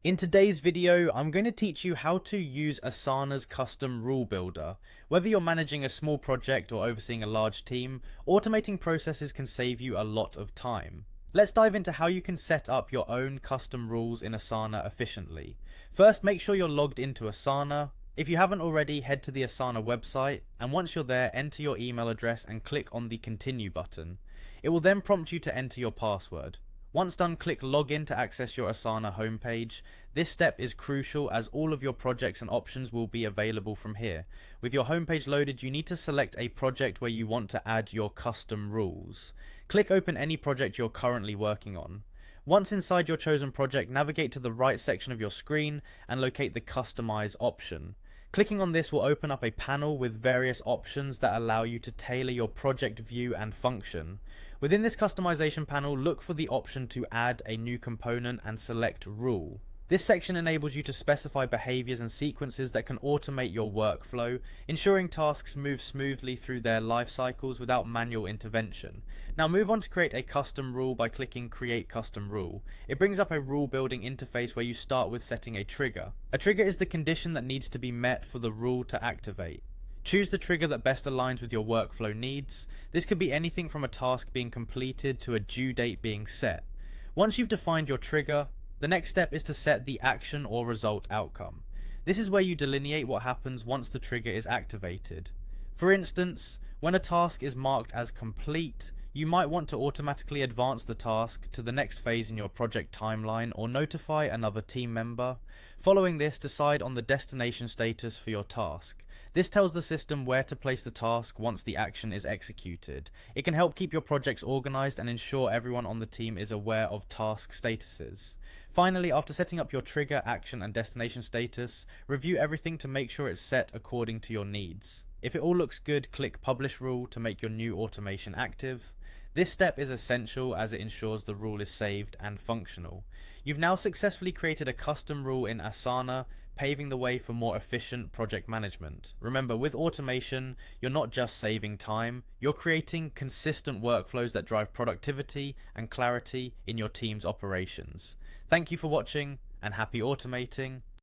In today's video, I'm going to teach you how to use Asana's custom rule builder. Whether you're managing a small project or overseeing a large team, automating processes can save you a lot of time. Let's dive into how you can set up your own custom rules in Asana efficiently. First, make sure you're logged into Asana. If you haven't already, head to the Asana website, and once you're there, enter your email address and click on the Continue button. It will then prompt you to enter your password. Once done, click Login to access your Asana homepage. This step is crucial as all of your projects and options will be available from here. With your homepage loaded, you need to select a project where you want to add your custom rules. Click Open any project you're currently working on. Once inside your chosen project, navigate to the right section of your screen and locate the Customize option. Clicking on this will open up a panel with various options that allow you to tailor your project view and function. Within this customization panel, look for the option to add a new component and select Rule. This section enables you to specify behaviors and sequences that can automate your workflow, ensuring tasks move smoothly through their life cycles without manual intervention. Now move on to create a custom rule by clicking Create Custom Rule. It brings up a rule building interface where you start with setting a trigger. A trigger is the condition that needs to be met for the rule to activate. Choose the trigger that best aligns with your workflow needs. This could be anything from a task being completed to a due date being set. Once you've defined your trigger, the next step is to set the action or result outcome. This is where you delineate what happens once the trigger is activated. For instance, when a task is marked as complete, you might want to automatically advance the task to the next phase in your project timeline or notify another team member. Following this, decide on the destination status for your task. This tells the system where to place the task once the action is executed. It can help keep your projects organized and ensure everyone on the team is aware of task statuses. Finally, after setting up your trigger, action, and destination status, review everything to make sure it's set according to your needs. If it all looks good, click Publish Rule to make your new automation active. This step is essential as it ensures the rule is saved and functional. You've now successfully created a custom rule in Asana, paving the way for more efficient project management. Remember, with automation, you're not just saving time, you're creating consistent workflows that drive productivity and clarity in your team's operations. Thank you for watching, and happy automating.